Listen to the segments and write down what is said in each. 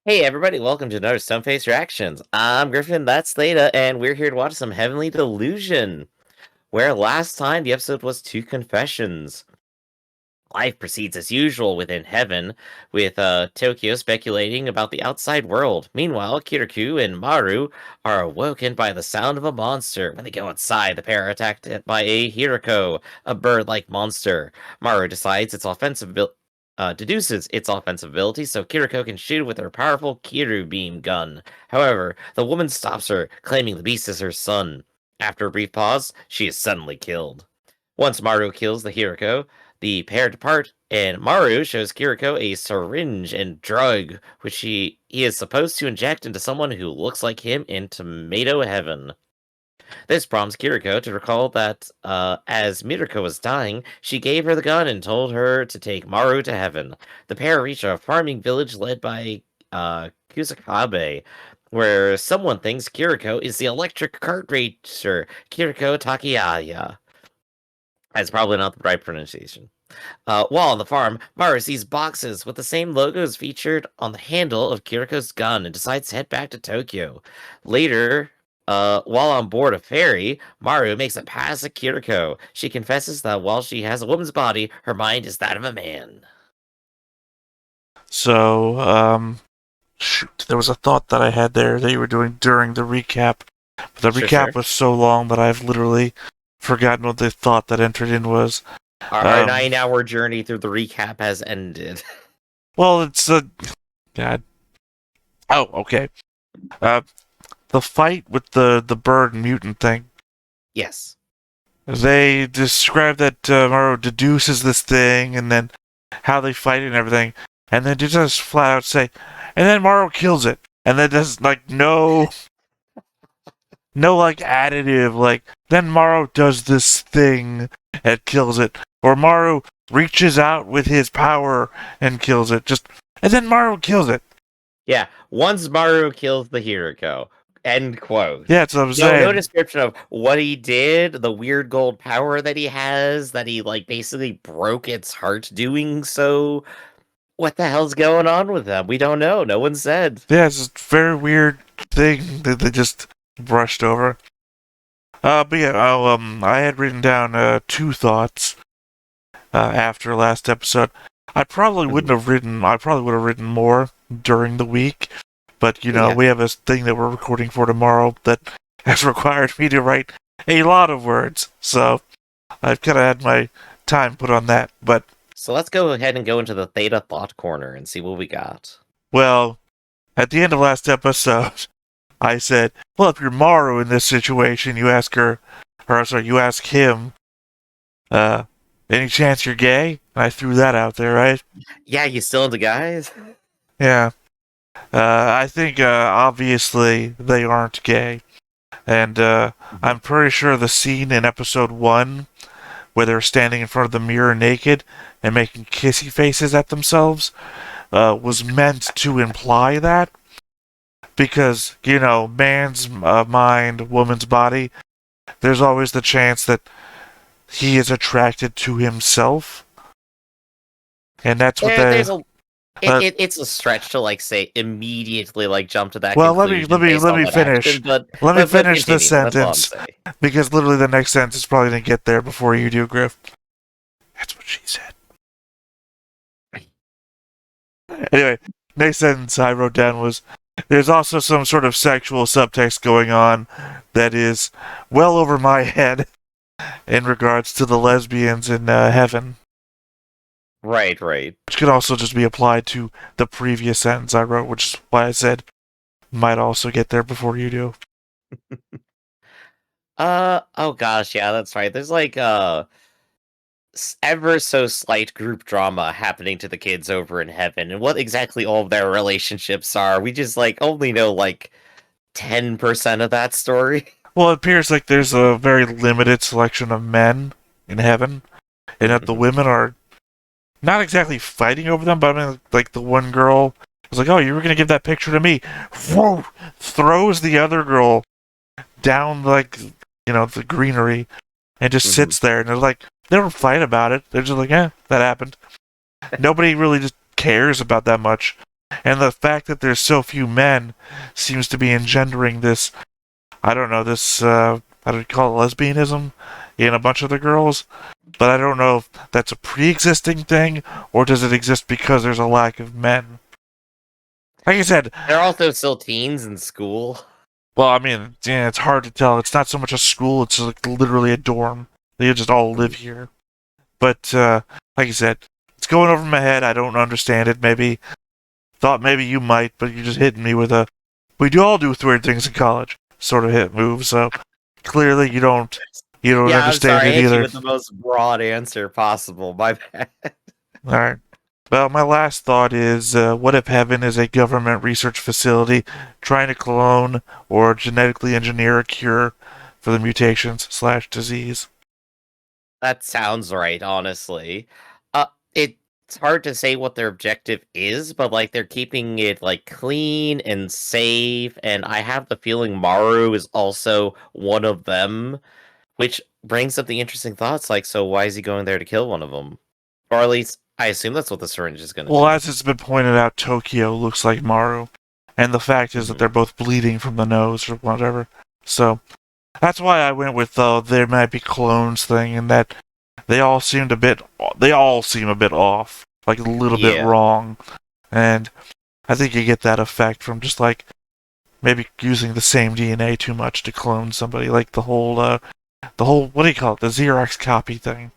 Hey everybody, welcome to another Stoneface Reactions. I'm Griffin, that's Theta, and we're here to watch some Heavenly Delusion, where last time the episode was Two Confessions. Life proceeds as usual within heaven, with Tokyo speculating about the outside world. Meanwhile, Kiriko and Maru are awoken by the sound of a monster. When they go outside, the pair are attacked by a Hiriko, a bird-like monster. Maru deduces its offensive ability, so Kiriko can shoot with her powerful Kiru beam gun. However, the woman stops her, claiming the beast is her son. After a brief pause, she is suddenly killed. Once Maru kills the Hiriko, the pair depart, and Maru shows Kiriko a syringe and drug, which he is supposed to inject into someone who looks like him in Tomato Heaven. This prompts Kiriko to recall that as Miriko was dying, she gave her the gun and told her to take Maru to heaven. The pair reach a farming village led by Kusakabe, where someone thinks Kiriko is the electric kart racer, Kiriko Takayaya. That's probably not the right pronunciation. While on the farm, Maru sees boxes with the same logos featured on the handle of Kiriko's gun and decides to head back to Tokyo. Later, while on board a ferry, Maru makes a pass at Kiriko. She confesses that while she has a woman's body, her mind is that of a man. So, shoot, there was a thought that I had there that you were doing during the recap. But the recap was so long that I've literally forgotten what the thought that entered in was. Our 9-hour journey through the recap has ended. Well, it's a... God. Oh, okay. The fight with the bird mutant thing. Yes. They describe that Maru deduces this thing, and then how they fight and everything. And then just flat out say, and then Maru kills it. And then there's like no like additive, like then Maru does this thing and kills it. Or Maru reaches out with his power and kills it. And then Maru kills it. Yeah, once Maru kills the Hiriko. End quote. Yeah, that's what I'm saying. No description of what he did, the weird gold power that he has, that he like basically broke its heart doing so. What the hell's going on with them? We don't know. No one said. Yeah, it's a very weird thing that they just brushed over. But yeah, I had written down 2 thoughts after last episode. I probably would have written more during the week, but we have a thing that we're recording for tomorrow that has required me to write a lot of words, so I've kind of had my time put on that. But so let's go ahead and go into the Theta Thought Corner and see what we got. Well, at the end of last episode, I said, well, if you're Maru in this situation, you ask him, any chance you're gay? And I threw that out there, right? Yeah, you still into guys? Yeah. I think, obviously, they aren't gay. And I'm pretty sure the scene in episode 1, where they're standing in front of the mirror naked and making kissy faces at themselves, was meant to imply that. Because, man's mind, woman's body, there's always the chance that he is attracted to himself. And that's what it's a stretch to like say immediately like jump to that. Well, let me finish. Let me finish the sentence, because literally the next sentence is probably gonna get there before you do, Griff. That's what she said. Anyway, next sentence I wrote down was, there's also some sort of sexual subtext going on that is well over my head in regards to the lesbians in heaven. Right. Which could also just be applied to the previous sentence I wrote, which is why I said might also get there before you do. Oh gosh, yeah, that's right. There's like ever so slight group drama happening to the kids over in heaven, and what exactly all of their relationships are, we just like only know like 10% of that story. Well, it appears like there's a very limited selection of men in heaven, and that the women are not exactly fighting over them, but I mean, like the one girl was like, "Oh, you were gonna give that picture to me," whoa, throws the other girl down like the greenery, and just sits there, and they're like, they don't fight about it. They're just like, that happened. Nobody really just cares about that much And the fact that there's so few men seems to be engendering this, I don't know, this, how do you call it, lesbianism in a bunch of the girls. But I don't know if that's a pre-existing thing, or does it exist because there's a lack of men? Like I said, They're also still teens in school. well, I mean, yeah, it's hard to tell. It's not so much a school, it's like literally a dorm. They just all live here. But, like I said, it's going over my head. I don't understand it. Thought maybe you might, but you're just hitting me with a, we do all do weird things in college sort of hit move, so clearly you don't Yeah, I'm understand sorry, I it hit you either. with the most broad answer possible. My bad. Alright. Well, my last thought is, what if heaven is a government research facility trying to clone or genetically engineer a cure for the mutations/disease? That sounds right, honestly. It's hard to say what their objective is, but like they're keeping it like clean and safe, and I have the feeling Maru is also one of them, which brings up the interesting thoughts like, so why is he going there to kill one of them? Or at least I assume that's what the syringe is going to Well, do. as it's been pointed out, Tokyo looks like Maru. And the fact is that they're both bleeding from the nose or whatever. So, that's why I went with the there might be clones thing, and that they all seem a bit off, like a little bit Yeah. wrong. And I think you get that effect from just like maybe using the same DNA too much to clone somebody, like the whole what do you call it, the Xerox copy thing.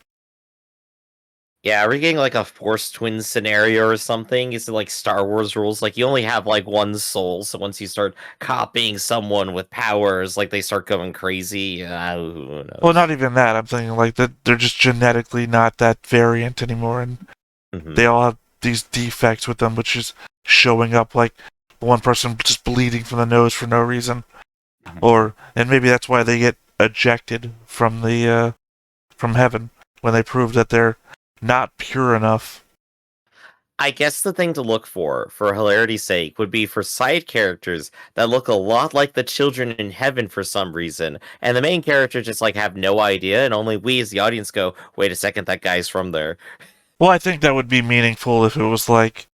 Yeah, are we getting like a Force Twin scenario or something? Is it like Star Wars rules? Like you only have like one soul, so once you start copying someone with powers, like they start going crazy. Who Well, knows? not even that. I'm thinking like that they're just genetically not that variant anymore, and Mhm. they all have these defects with them, which is showing up like one person just bleeding from the nose for no reason, and maybe that's why they get ejected from the from heaven when they prove that they're not pure enough. I guess the thing to look for hilarity's sake, would be for side characters that look a lot like the children in heaven for some reason, and the main character just like have no idea, and only we as the audience go, "Wait a second, that guy's from there." Well, I think that would be meaningful if it was like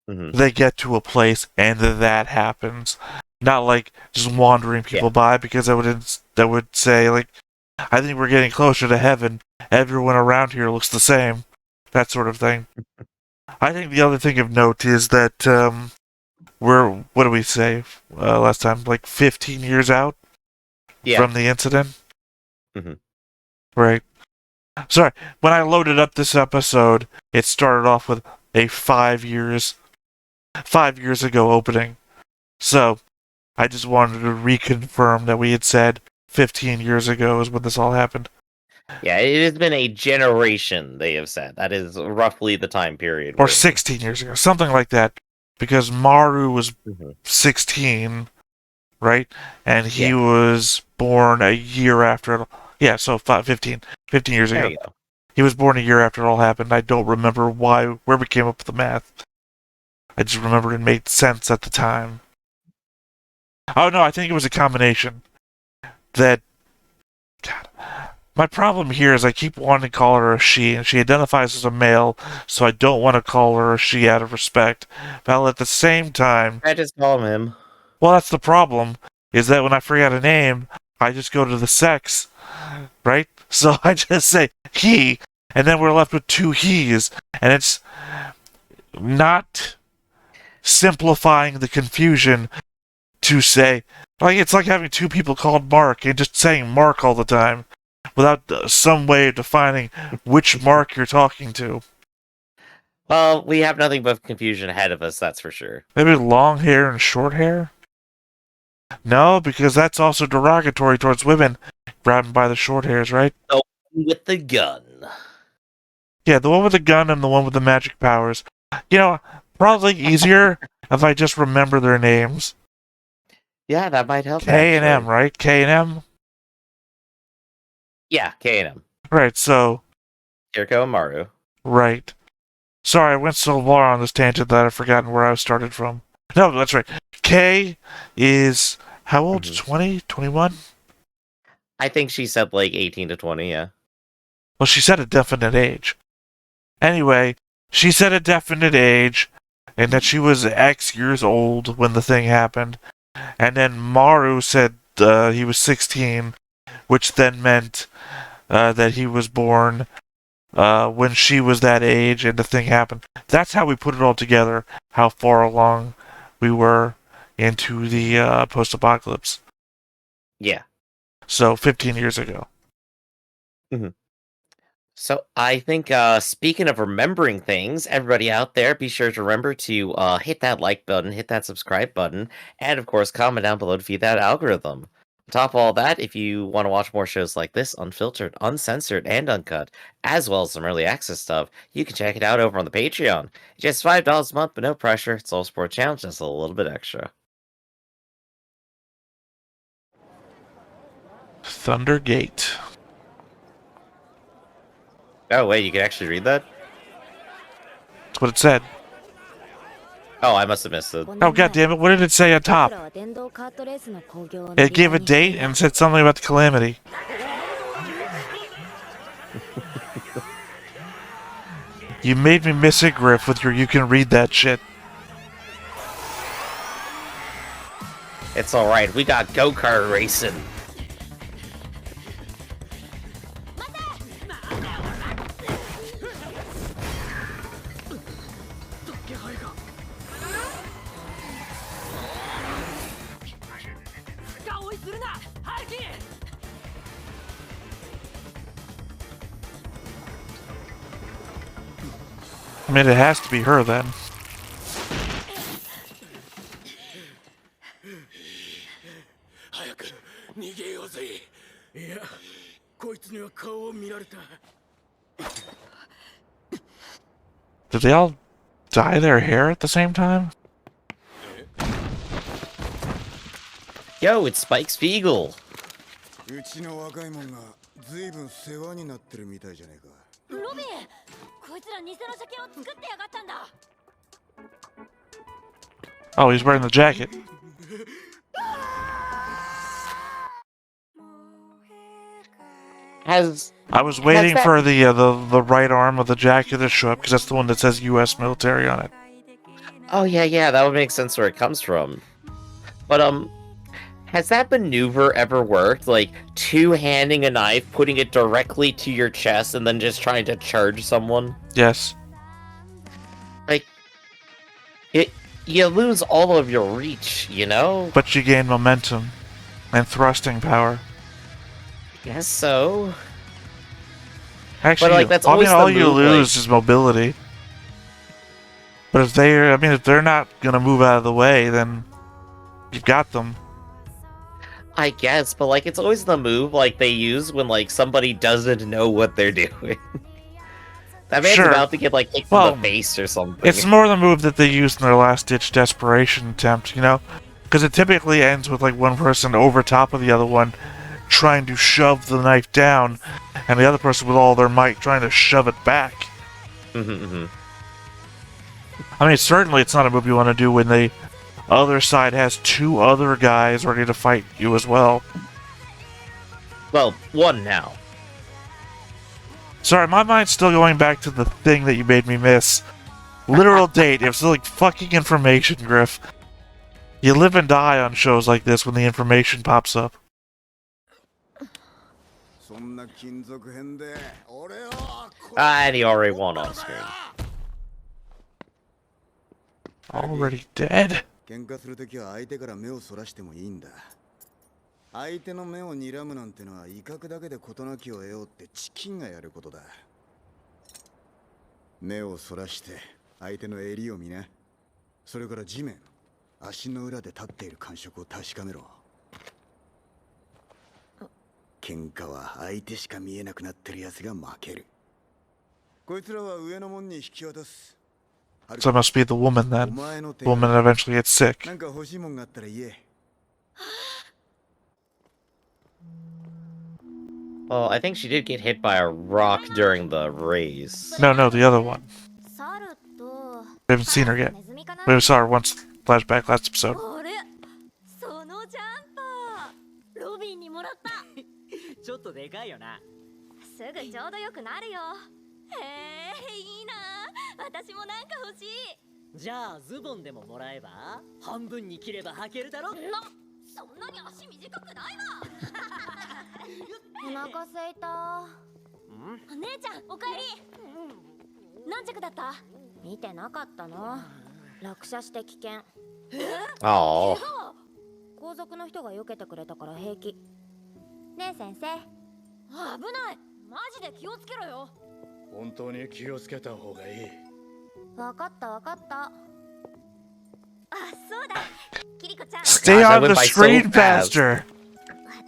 Mhm. they get to a place and that happens, not like just wandering people by, because that would say like, I think we're getting closer to heaven. Everyone around here looks the same, that sort of thing. I think the other thing of note is that we're, what do we say last time, like 15 years out Yeah. from the incident, Mhm. right? Sorry, when I loaded up this episode, it started off with a 5 years ago opening. So I just wanted to reconfirm that we had said 15 years ago is when this all happened. Yeah, it has been a generation, they have said. That is roughly the time period Or we're in. 16 years ago, something like that. Because Maru was Mhm. 16, right? And he Yeah. was born a year after it. Yeah, so 15 years There ago. you go. He was born a year after it all happened. I don't remember where we came up with the math. I just remember it made sense at the time. Oh no, I think it was a combination. That, God, my problem here is I keep wanting to call her a she, and she identifies as a male, so I don't want to call her a she out of respect. But at the same time, I just call him. well, that's the problem, is that when I forget a name, I just go to the sex, right? So I just say he, and then we're left with two he's, and it's not simplifying the confusion to say, like, it's like having two people called Mark and just saying Mark all the time without some way of defining which Mark you're talking to. Well, we have nothing but confusion ahead of us, that's for sure. Maybe long hair and short hair? No, because that's also derogatory towards women grabbing by the short hairs, right? So, with the gun. Yeah, the one with the gun and the one with the magic powers. You know, probably easier if I just remember their names. Yeah, that might help, K and M, actually. right? K and M? Yeah, K&M. Right, so, Kiriko and Maru. right. Sorry, I went so far on this tangent that I've forgotten where I started from. No, that's right. K is how old? 20? 21? I think she said like 18 to 20, yeah. Well, she said a definite age. Anyway, she said a definite age. and that she was X years old when the thing happened. And then Maru said he was 16, which then meant that he was born when she was that age and the thing happened. That's how we put it all together, how far along we were into the post-apocalypse. Yeah. So 15 years ago. So I think speaking of remembering things, everybody out there, be sure to remember to hit that like button, hit that subscribe button, and of course comment down below to feed that algorithm. On top of all that, if you want to watch more shows like this, unfiltered, uncensored, and uncut, as well as some early access stuff, you can check it out over on the Patreon. Just $5 a month, but no pressure. It's all support challenge, just a little bit extra. Thundergate. Oh wait, you can actually read that? That's what it said. Oh, I must have missed it. Oh, god damn it, what did it say on top? It gave a date and said something about the calamity. You made me miss it, Griff, with your you can read that shit. It's alright, we got go-kart racing. I mean, it has to be her then. Did they all dye their hair at the same time? Yo, it's Spike Spiegel. Oh, he's wearing the jacket. I was waiting for the right arm of the jacket to show up because that's the one that says U.S. military on it. Oh yeah, that would make sense where it comes from. But has that maneuver ever worked? Like two-handing a knife, putting it directly to your chest, and then just trying to charge someone? Yes. Like you lose all of your reach, you know? But you gain momentum and thrusting power. Guess so. Actually, but, like, that's I mean, always all the you move, lose is mobility. But if they're not gonna move out of the way, then you've got them. I guess, but like it's always the move like they use when like somebody doesn't know what they're doing. That man's Sure. about to get like kicked in the face or something. It's more the move that they used in their last-ditch desperation attempt, you know? Because it typically ends with like one person over top of the other one trying to shove the knife down, and the other person with all their might trying to shove it back. I mean, certainly it's not a move you want to do when the other side has two other guys ready to fight you as well. Well, one now. Sorry, my mind's still going back to the thing that you made me miss. Literal date. It was like fucking information, Griff. You live and die on shows like this when the information pops up. And he already won on screen. Already dead? 喧嘩するときは相手から目をそらしてもいいんだ。相手の目を睨むなんてのは威嚇だけで事なきを得ようってチキンがやることだ。目をそらして相手の襟を見な。それから地面、足の裏で立っている感触を確かめろ。喧嘩は相手しか見えなくなってるやつが負ける。こいつらは上の門に引き渡す。 So it must be the woman then. The woman that eventually gets sick. Well, I think she did get hit by a rock during the race. No, the other one. We haven't seen her yet. We saw her once, flashback last episode. ちょっとでかいよな。すぐちょうどよくなるよ。へえ、いいな。私もなんか欲しい。じゃあズボンでももらえば半分に切れば履けるだろ。そんなに足短くないわ。お腹すいた。姉ちゃんおかえり。何着だった？見てなかったの。落車して危険。Oh. 後続の人が避けてくれたから平気。ねえ先生。危ない。マジで気をつけろよ。本当に気をつけた方がいい。わかったわかった。あ、そうだ。キリコちゃん。 Stay Gosh, I on went the by so screen fast. faster.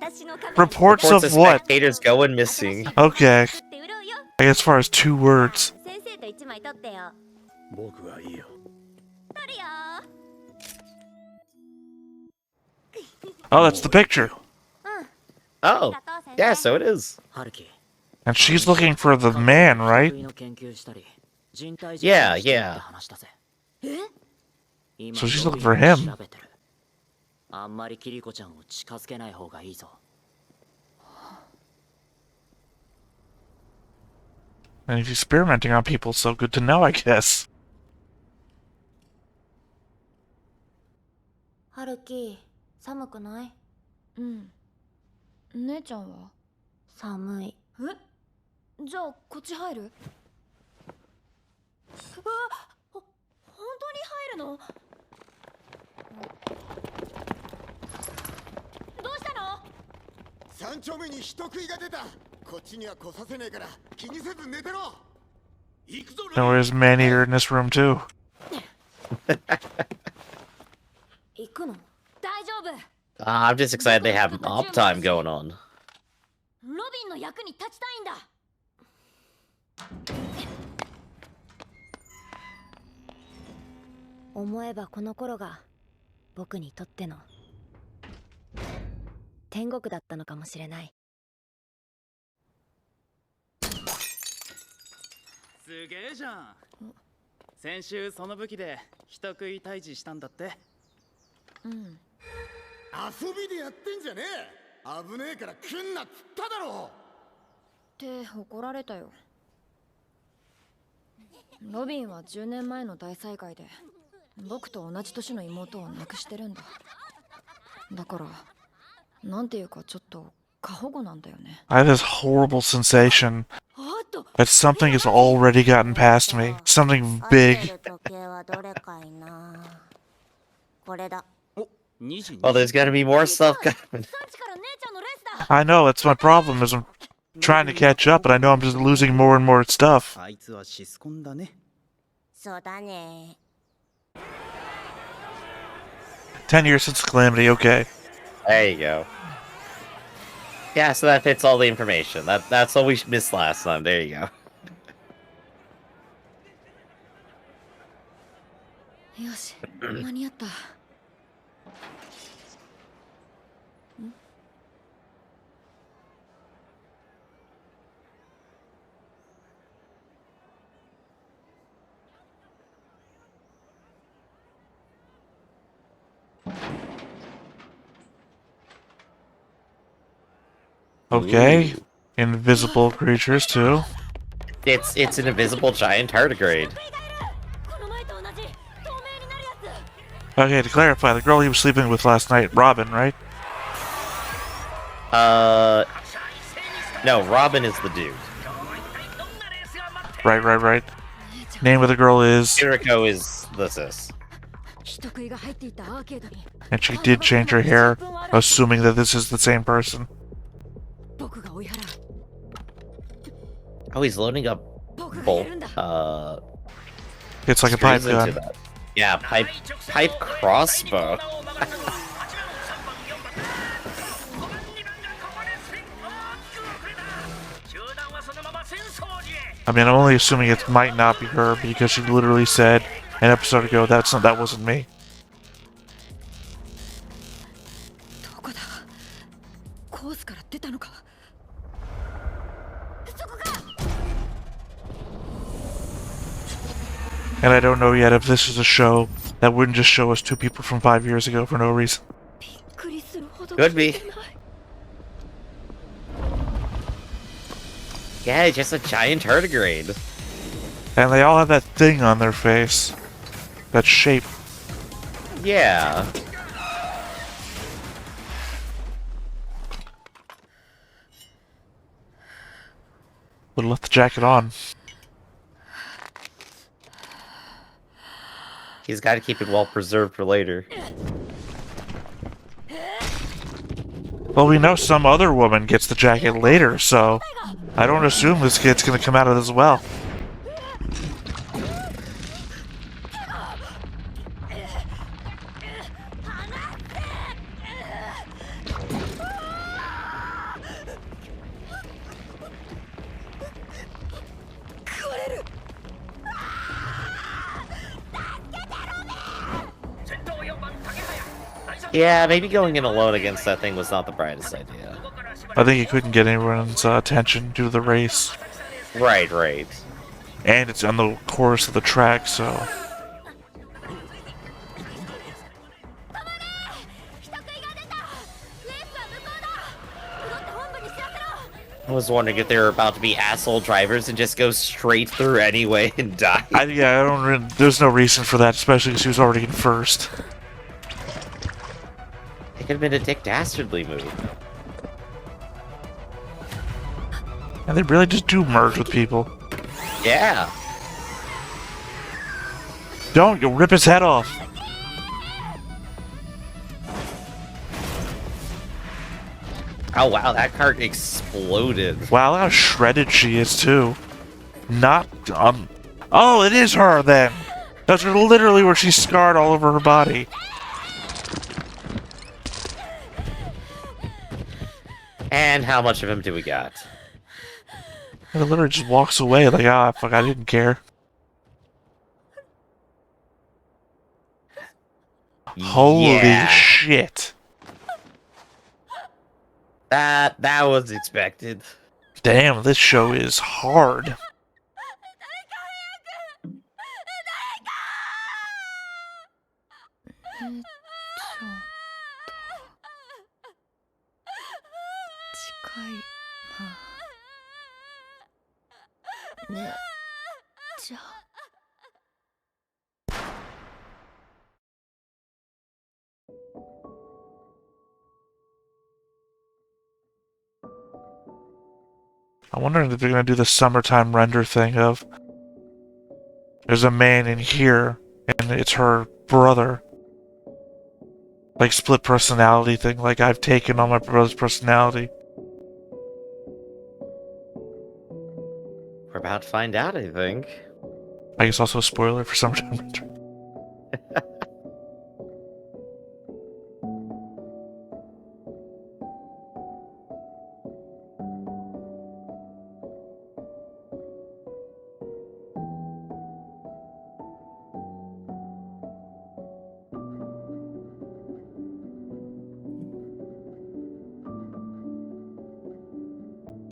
私のカメラ。 Reports Reports of of what? spectators going missing. Okay. って売ろうよ。 I guess as far as 2 words. 先生と一枚撮ってよ。僕はいいよ。撮るよ。 Oh, that's the picture. Oh. Yeah, so it is. ハルキ。 And she's looking for the man, right? の研究したり、人体 Yeah, 実験したりって yeah. 話だぜ。今 So she's ロビ looking for ンを him. 調べてる。あんまりキリコちゃんを近づけない方がいいぞ。 And he's experimenting on people, so good to know, I guess. ハルキ、寒くない？うん。姉ちゃんは？寒い。え？じゃあこっち入る？本当に入るの？どうしたの？三丁目に人食いが出た。こっちには来させねえから気にせず寝てろ。行くぞ。 And there's man-eater in this room, too. 行くの？大丈夫。 I'm just excited they have mob time going on. ロビンの役に立ちたいんだ。思えばこの頃が僕にとっての天国だったのかもしれない。すげえじゃん。先週その武器で人食い退治したんだって。うん。遊びでやってんじゃねえ。危ねえから来んなっつっただろ。って怒られたよ。ロビンは10年前の大災害で僕と同じ年の妹を亡くしてるんだ。だからなんていうかちょっと過保護なんだよね。 I have this horrible sensation おっと、 that something has already gotten past me. Something big. 時計はどれかいな。これだ。 Oh, there's gotta be more stuff coming. 3時から姉ちゃんのレースだ。 I know, that's my problem, is I'm trying to catch up, but I know I'm just losing more and more stuff. あいつはシスコンだね。そうだね。 10 years since Calamity, okay. There you go. Yeah, so that fits all the information. That's all we missed last time. There you go. よし、間に合った。Okay. Invisible creatures, too. It's an invisible giant tardigrade. この前と同じ透明になるやつ。 Okay, to clarify, the girl he was sleeping with last night, Robin, right? No, Robin is the dude. Right. Name of the girl is... Kiriko is the sis. 人食いが入っていたアーケードに And she did change her hair, assuming that this is the same person. 僕が追い払う。 Oh, he's loading up 僕がや bolt. るんだ。 It's like a pipe screws into gun. that. Yeah, pipe crossbow. I mean, I'm only assuming it might not be her because she literally said an episode ago that wasn't me. どこだ。コースから出たのか。そこか。 And I don't know yet if this is a show that wouldn't just show us 2 people from 5 years ago for no reason. びっくりするほど Could be. 来てない。 Yeah, just a giant tardigrade. And they all have that thing on their face. that shape. Yeah. Would have left the jacket on. He's got to keep it well preserved for later. Well, we know some other woman gets the jacket later, so I don't assume this kid's gonna come out of this as well. Yeah, maybe going in alone against that thing was not the brightest idea. I think he couldn't get anyone's attention due to the race. Right, right. And it's on the course of the track, so... I was wondering if they were about to be asshole drivers and just go straight through anyway and die. Yeah, I don't really, there's no reason for that, especially because he was already in first. It could have been a Dick Dastardly move. And they really just do merge with people. Yeah. Don't, you'll rip his head off. Oh wow, that cart exploded. Wow, how shredded she is, too. Not, oh, it is her, then! That's literally where she's scarred all over her body. And how much of him do we got? It literally just walks away like, ah, fuck, I didn't care. Holy Yeah. shit. That was expected. Damn, this show is hard. I'm wondering if they're gonna do the summertime render thing of there's a man in here and it's her brother. Like split personality thing, like I've taken on my brother's personality. We're about to find out, I think. I guess also a spoiler for summertime render.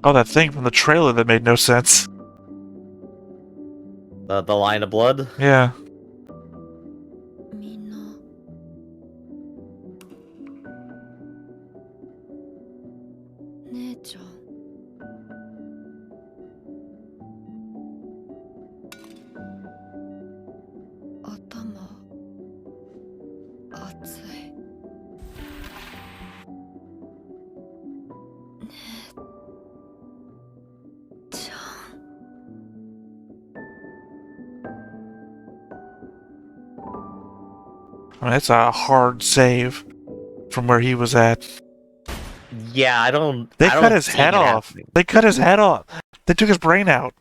Oh, that thing from the trailer that made no sense. The line of blood? Yeah. I mean, it's a hard save from where he was at. Yeah, I don't. They I cut don't his see head it off. happening. They cut his head off. They took his brain out.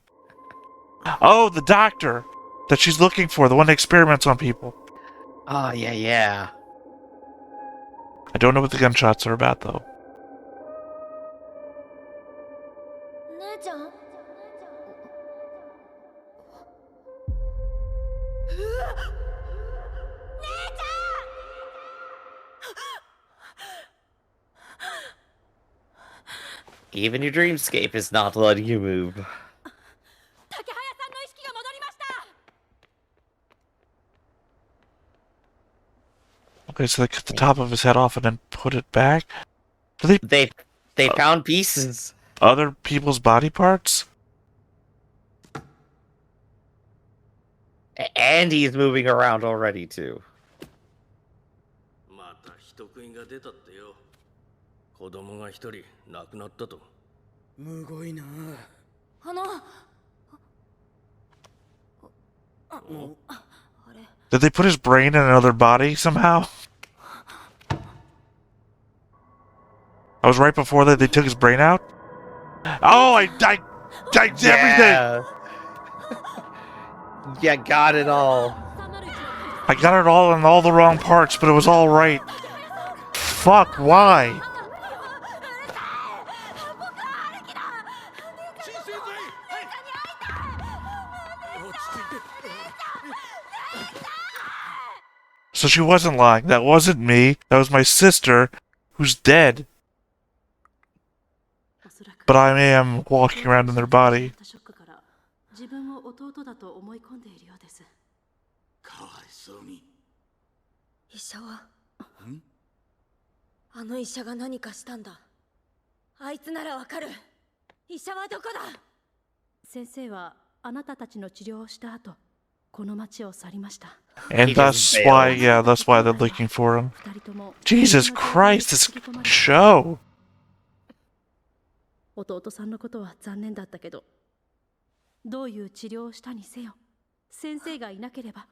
Oh, the doctor that she's looking for, the one that experiments on people. Oh, yeah, yeah. I don't know what the gunshots are about, though. Even your dreamscape is not letting you move. Okay, so they cut the top of his head off and then put it back? Do they They found pieces. other people's body parts? And he's moving around already, too. また人食いが出たってよ。子供が一人亡くなったと。むごいな。Did they put his brain in another body somehow? I was right before that they took his brain out? Oh, I everything! Yeah, got it all. I got it all in all the wrong parts, but it was all right. Fuck, why? So she wasn't lying. That wasn't me. That was my sister, who's dead. But I am walking around in their body. 自分を弟だと思い込んでいるようです。かわいそうに。医者はあの医者が何かしたんだ。あいつならわかる。医者はどこだ。先生はあなたたちの治療をした後、この町を去りました。And that's why they're looking for him. Jesus Christ, this show! 弟さんのことは残念だったけど、どういう治療をしたにせよ、先生がいなければ、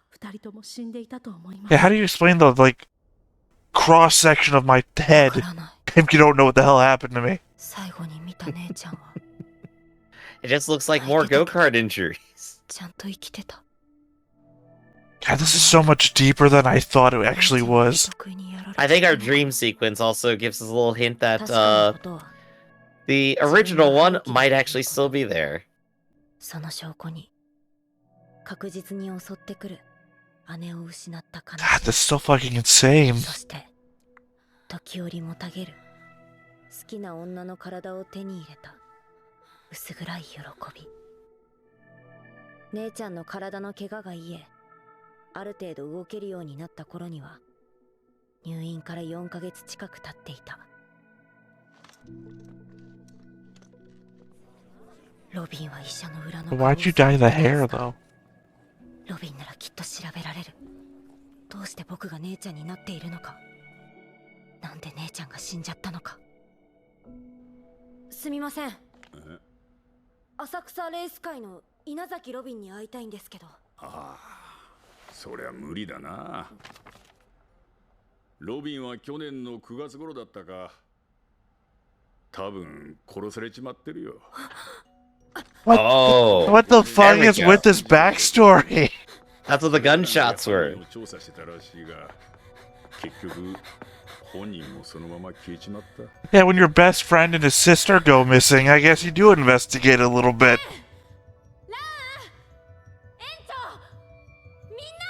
二人とも死んでいたと思います。Yeah, how do you explain the, like, cross-section of my head if you don't know what the hell happened to me? 最後に見た姉ちゃんは It just looks like more go-kart injuries. ちゃんと生きてた。 God, this is so much deeper than I thought it actually was. I think our dream sequence also gives us a little hint that the original one might actually still be there. その証拠に確実に襲ってくる姉を失った悲し God, that's so fucking insane. そして時折もたげる好きな女の体を手に入れた薄暗い喜び。姉ちゃんの体の怪我が癒え、ある程度動けるようになった頃には入院から4ヶ月近く経っていた。ロビンは医者の裏の顔を Why'd you dye the hair, though? ロビンならきっと調べられる。どうして僕が姉ちゃんになっているのか、なんで姉ちゃんが死んじゃったのか。すみません、浅草レース界の稲崎ロビンに会いたいんですけど。ああ、そりゃ無理だな。ロビンは去年の9月頃だったか。多分殺されちまってるよ。Oh, What the fuck there we is go. with this backstory? That's what the gunshots were. 調査してたらしいが、結局本人もそのまま消えちまった。 Yeah, when your best friend and his sister go missing, I guess you do investigate a little bit. 園長、みんな。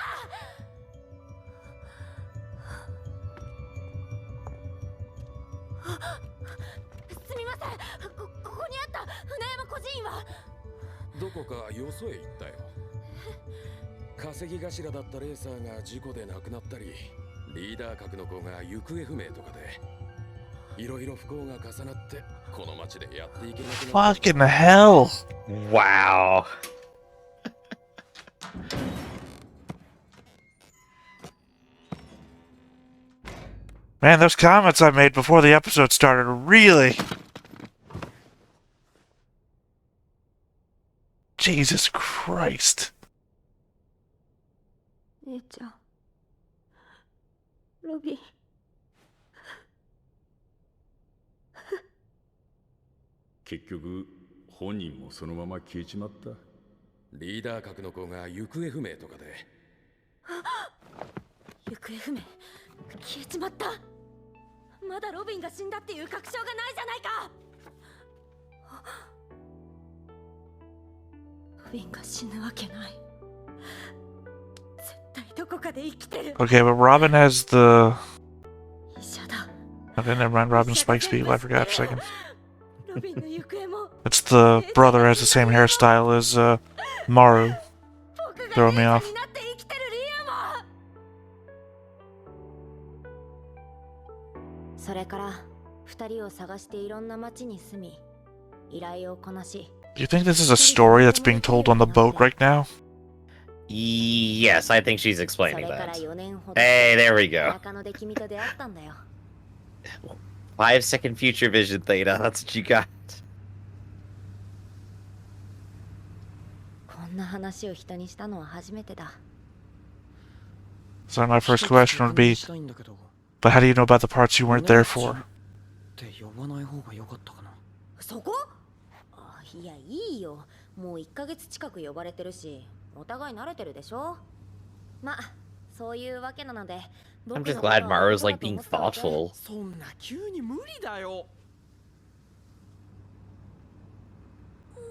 すみません、ここにあった船山孤児院はどこかよそへ行ったよ。稼ぎ頭だったレーサーが事故で亡くなったり、リーダー格の子が行方不明とかで、いろいろ不幸が重なってこの町でやっていけなくなった。 Fucking hell. Wow. Man, those comments I made before the episode started really... Jesus Christ. 姉ちゃん、ロビン。結局本人もそのまま消えちまった。リーダー格の子が行方不明とかで。行方不明、消えちまった。まだロビンが死んだっていう確証がないじゃないか。ロビンが死ぬわけない。絶対どこかで生きてる。 Okay, but Robin has the... 医者だ。 Okay, never mind. Robin spikes people. I forgot for a second. ロビンの行方も It's the brother who has the same hairstyle as Maru. 僕が Throw me 姉ちゃん off. になって生きてる理由も。それから二人を探していろんな町に住み、依頼をこなし。 Do you think this is a story that's being told on the boat right now? Yes, I think she's そ explaining れから that. 4年ほど Hey, there we go. 中野で君と出会ったんだよ。 5-second future vision theta. That's what you got. こんな話を人にしたのは初めてだ。 So my first question would be, but how do you know about the parts you weren't there for? って呼ばない方が良かったかな。そこ？あ、いやいいよ。もう1ヶ月近く呼ばれてるし、お互い慣れてるでしょ。ま、そういうわけなので。 I'm just glad Maru's like being thoughtful. そんな急に無理だよ。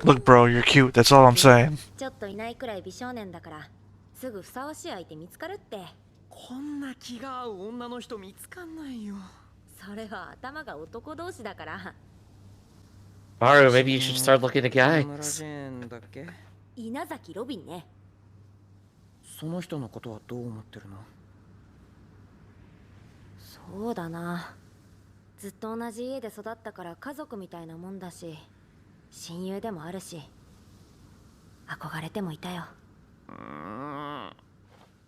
Look, bro, you're cute. That's all I'm saying. ちょっといないくらい美少年だから、すぐふさわしい相手見つかるって。こんな気が合う女の人見つかんないよ。それは頭が男同士だから。 Maru, maybe you should start looking at guys. だっけ？稲崎ロビンね。その人のことはどう思ってるの？ そうだな。ずっと同じ家で育ったから家族みたいなもんだし、親友でもあるし、憧れてもいたよ。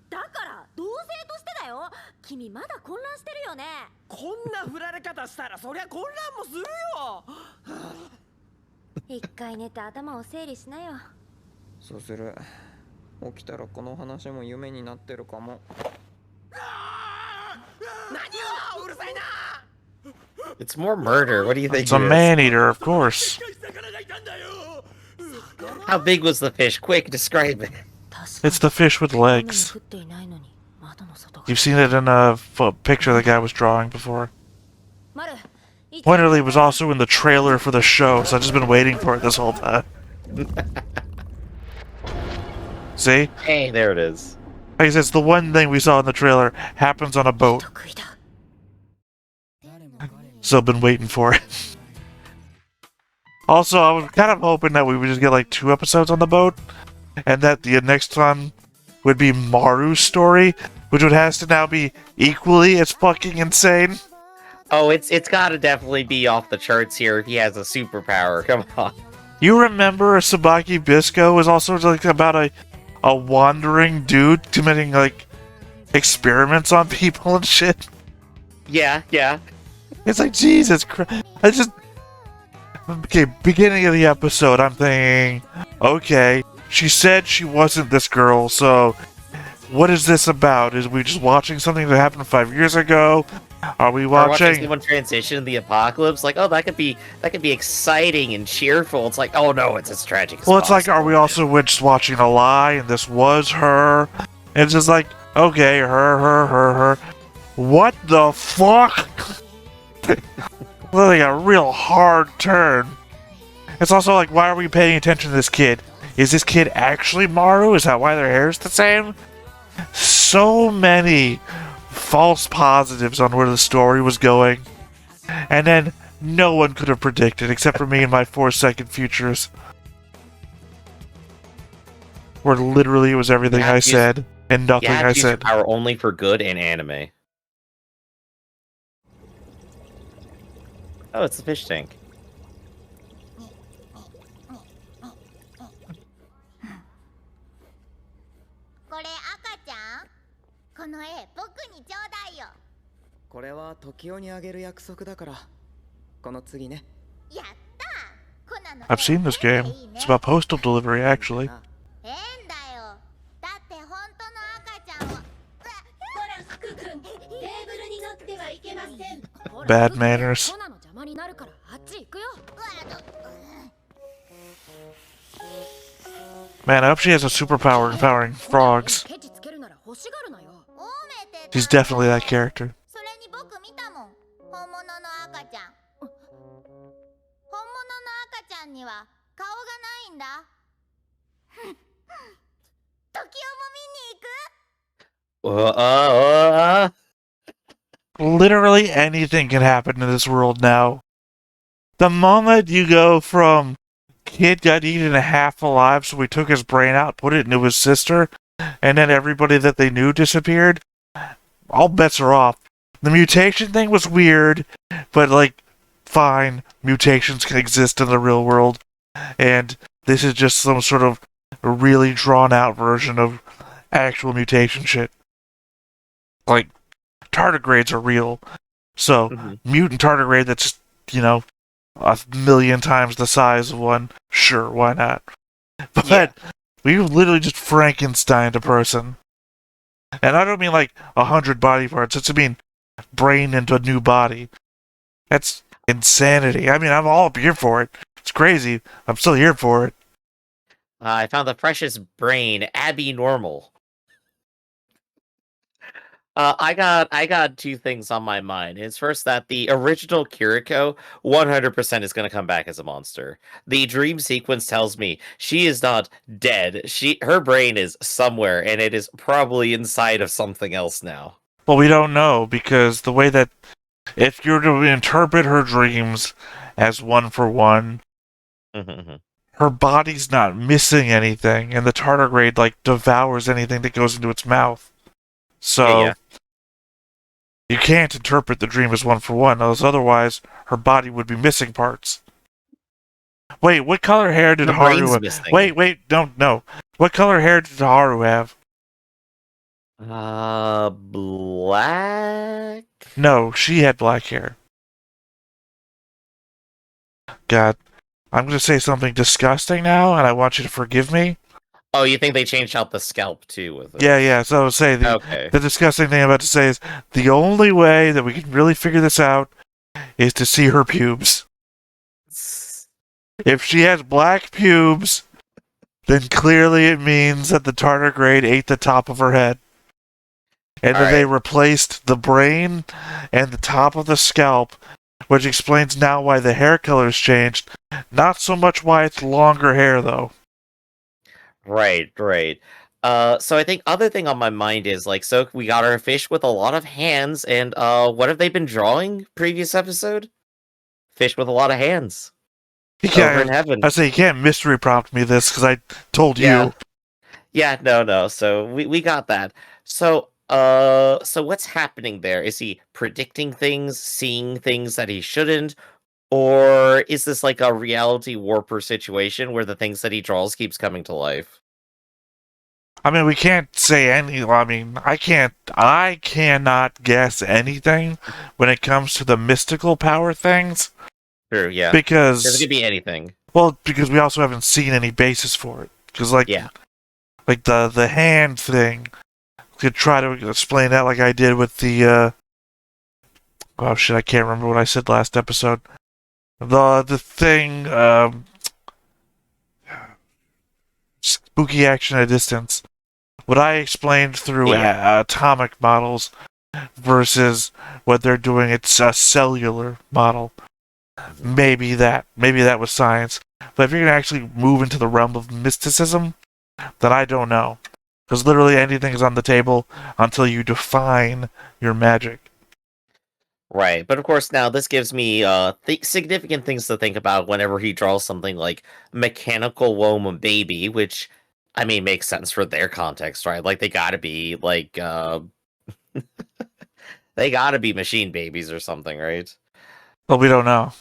だから同性としてだよ。君まだ混乱してるよね。こんな振られ方したらそりゃ混乱もするよ。一回寝て頭を整理しなよ。そうする。起きたらこの話も夢になってるかも。 It's more murder. What do you think? It's a man-eater, of course. How big was the fish? Quick, describe it. It's the fish with legs. You've seen it in a picture the guy was drawing before. Pointedly was also in the trailer for the show, so I've just been waiting for it this whole time. See? Hey, there it is. Like I said, it's the one thing we saw in the trailer. Happens on a boat. So I've been waiting for it. Also, I was kind of hoping that we would just get like 2 episodes on the boat, and that the next one would be Maru's story, which would have to now be equally as fucking insane. Oh, it's gotta definitely be off the charts here if he has a superpower. Come on. You remember Sabaki Bisco was also like about a wandering dude committing like experiments on people and shit? Yeah, yeah. It's like, Jesus Christ. I just... Okay, beginning of the episode, I'm thinking, okay, she said she wasn't this girl, so what is this about? Is we just watching something that happened 5 years ago? Are we watching someone transition the apocalypse? Like, oh, that could be exciting and cheerful. It's like, oh no, it's as tragic as Well, it's like, possible. are we also just watching a lie, and this was her? And it's just like, okay, her. What the fuck? Like a real hard turn. It's also like, why are we paying attention to this kid? Is this kid actually Maru? Is that why their hair is the same? So many false positives on where the story was going. And then no one could have predicted, except for me and my 4-second futures. Where literally it was everything I said, and nothing I said. Power only for good in anime. Oh, it's the fish tank. I've seen this game. It's about postal delivery, actually. Bad manners. Man, I hope she has a superpower empowering frogs. She's definitely that character. Literally anything can happen in this world now. The moment you go from kid got eaten half alive, so we took his brain out, put it into his sister, and then everybody that they knew disappeared, all bets are off. The mutation thing was weird, but like, fine, mutations can exist in the real world, and this is just some sort of really drawn out version of actual mutation shit. Like, tardigrades are real. So, mutant tardigrade that's just, you know, a million times the size of one, sure, why not? But we literally just Frankensteined a person. And I don't mean like 100 body parts, it's I mean brain into a new body. That's insanity. I mean, I'm all up here for it. It's crazy. I'm still here for it. I found the precious brain, Abby Normal. I got two things on my mind. It's first that the original Kiriko 100% is going to come back as a monster. The dream sequence tells me she is not dead. Her brain is somewhere, and it is probably inside of something else now. Well, we don't know, because the way that if you're to interpret her dreams as one for one, her body's not missing anything, and the tardigrade like devours anything that goes into its mouth. So you can't interpret the dream as one for one, as otherwise her body would be missing parts. Wait, what color hair did Haru have? Missing. Wait, no. What color hair did Haru have? Black? No, she had black hair. God, I'm going to say something disgusting now, and I want you to forgive me. Oh, you think they changed out the scalp, too, with it? Yeah, so I was saying, the disgusting thing I'm about to say is, the only way that we can really figure this out is to see her pubes. If she has black pubes, then clearly it means that the tardigrade ate the top of her head. And then they replaced the brain and the top of the scalp, which explains now why the hair color's changed. Not so much why it's longer hair, though. Right. So I think other thing on my mind is, like, so we got our fish with a lot of hands, and what have they been drawing previous episode? Fish with a lot of hands. Over in heaven. I say you can't mystery prompt me this, because I told you. Yeah, no. So we got that. So what's happening there? Is he predicting things, seeing things that he shouldn't? Or is this like a reality warper situation where the things that he draws keeps coming to life? I mean, we can't say any. I mean, I cannot guess anything when it comes to the mystical power things. True, yeah. Because it could be anything. Well, because we also haven't seen any basis for it. Because like the hand thing, could try to explain that like I did with the. Oh shit! I can't remember what I said last episode. The thing, spooky action at a distance. What I explained through atomic models versus what they're doing, it's a cellular model. Maybe that was science. But if you're gonna actually move into the realm of mysticism, then I don't know. Because literally anything is on the table until you define your magic. Right, but of course now this gives me significant things to think about whenever he draws something like mechanical womb baby, which I mean makes sense for their context, right? Like they gotta be like they gotta be machine babies or something, right? Well, we don't know.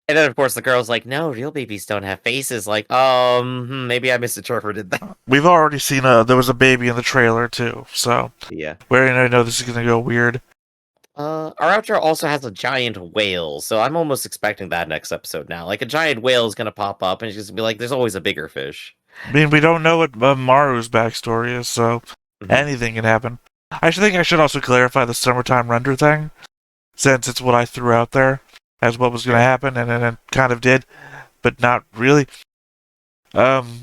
And then of course the girl's like, no, real babies don't have faces. Like, maybe I misinterpreted that. We've already seen there was a baby in the trailer too, so yeah, we already know this is gonna go weird. Our outro also has a giant whale, so I'm almost expecting that next episode now. Like, a giant whale is going to pop up, and she's going to be like, there's always a bigger fish. I mean, we don't know what Maru's backstory is, so anything can happen. I should also clarify the summertime render thing, since it's what I threw out there as what was going to happen, and then it kind of did, but not really.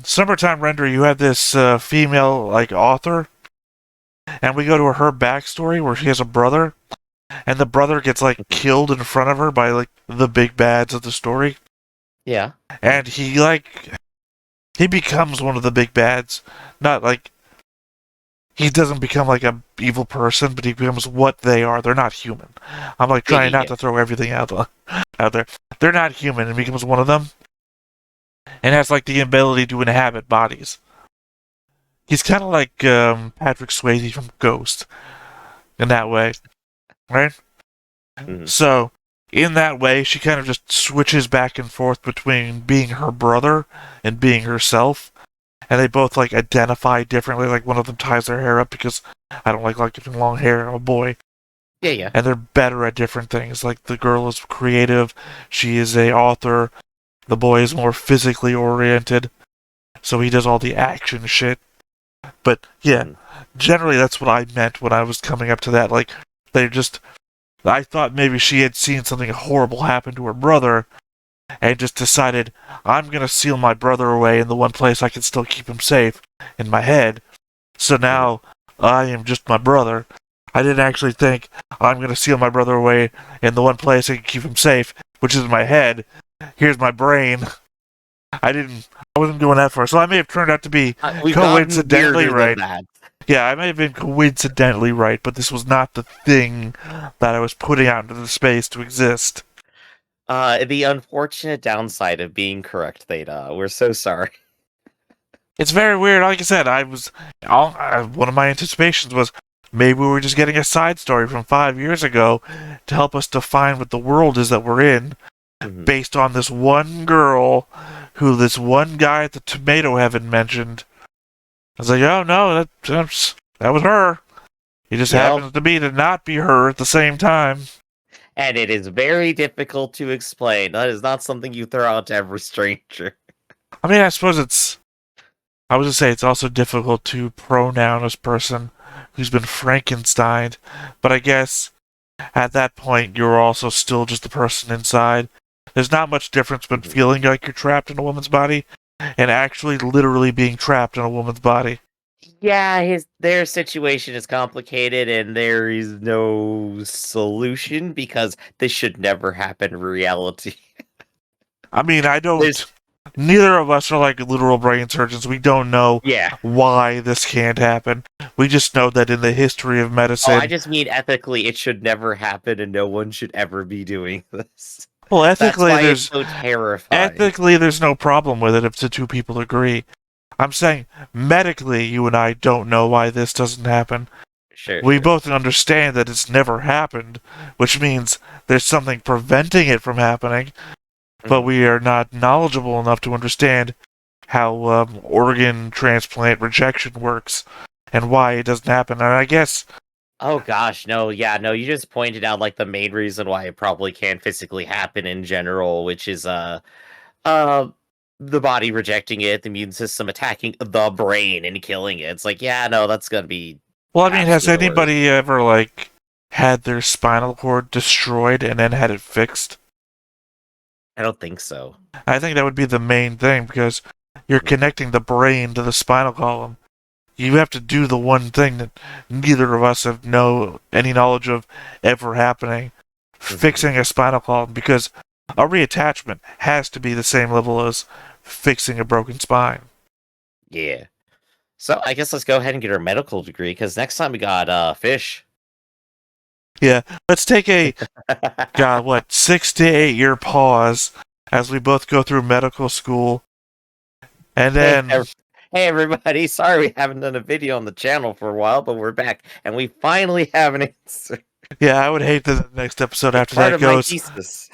Summertime render, you have this female, like, author, and we go to her backstory where she has a brother, and the brother gets, like, killed in front of her by, like, the big bads of the story. Yeah. And he becomes one of the big bads. Not, like, he doesn't become, like, a evil person, but he becomes what they are. They're not human. I'm, like, trying not to throw everything out there. They're not human, and becomes one of them. And has, like, the ability to inhabit bodies. He's kind of like Patrick Swayze from Ghost. In that way. Right? So, in that way, she kind of just switches back and forth between being her brother and being herself. and they both like identify differently. Like one of them ties their hair up because I don't like getting long hair. I'm a boy. Yeah. And they're better at different things. Like the girl is creative, she is a author. The boy is more physically oriented, so he does all the action shit. But yeah, generally that's what I meant when I was coming up to that. Like I thought maybe she had seen something horrible happen to her brother, and just decided, I'm gonna seal my brother away in the one place I can still keep him safe, in my head. So now, I am just my brother. I didn't actually think, I'm gonna seal my brother away in the one place I can keep him safe, which is in my head. Here's my brain. I wasn't going that far, so I may have turned out to be coincidentally right. Yeah, I may have been coincidentally right, but this was not the thing that I was putting out into the space to exist. The unfortunate downside of being correct, Theta. We're so sorry. It's very weird. Like I said, one of my anticipations was maybe we were just getting a side story from 5 years ago to help us define what the world is that we're in, based on this one girl who this one guy at the Tomato Heaven mentioned. I was like, oh no, that was her. It just happens to not be her at the same time. And it is very difficult to explain. That is not something you throw out to every stranger. I mean, I suppose I was gonna say it's also difficult to pronoun a person who's been Frankensteined, but I guess at that point you're also still just the person inside. There's not much difference between feeling like you're trapped in a woman's body and actually literally being trapped in a woman's body. Yeah, their situation is complicated and there is no solution because this should never happen in reality. I mean, neither of us are like literal brain surgeons. We don't know why this can't happen. We just know that in the history of medicine... Oh, I just mean ethically it should never happen and no one should ever be doing this. Well, ethically, it's so terrifying. Ethically, there's no problem with it if the two people agree. I'm saying, medically, you and I don't know why this doesn't happen. We both understand that it's never happened, which means there's something preventing it from happening, but we are not knowledgeable enough to understand how organ transplant rejection works and why it doesn't happen. And I guess... Oh gosh, no, you just pointed out like the main reason why it probably can't physically happen in general, which is the body rejecting it, the immune system attacking the brain and killing it. It's like, that's gonna be... Well, I mean, has anybody ever had their spinal cord destroyed and then had it fixed? I don't think so. I think that would be the main thing, because you're connecting the brain to the spinal column. You have to do the one thing that neither of us have any knowledge of ever happening, fixing a spinal column, because a reattachment has to be the same level as fixing a broken spine. Yeah. So I guess let's go ahead and get our medical degree, because next time we got fish. Yeah, let's take a 6 to 8 year pause as we both go through medical school, and then... Hey everybody, sorry we haven't done a video on the channel for a while, but we're back, and we finally have an answer. Yeah, I would hate that the next episode after that goes...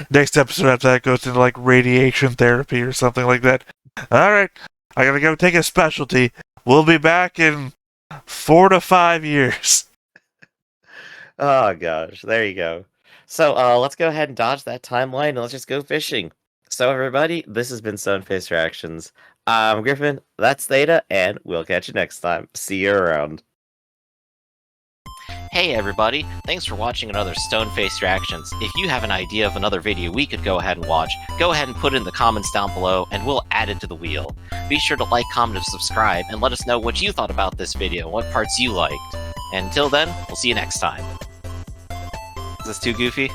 Next episode after that goes into, radiation therapy or something like that. Alright, I gotta go take a specialty. We'll be back in 4 to 5 years. Oh gosh, there you go. So, let's go ahead and dodge that timeline, and let's just go fishing. So everybody, this has been Stoneface Reactions. I'm Griffin, that's Theta, and we'll catch you next time. See you around. Hey everybody, thanks for watching another Stoneface Reactions. If you have an idea of another video we could go ahead and watch, go ahead and put it in the comments down below, and we'll add it to the wheel. Be sure to like, comment, and subscribe, and let us know what you thought about this video, and what parts you liked. And until then, we'll see you next time. Is this too goofy?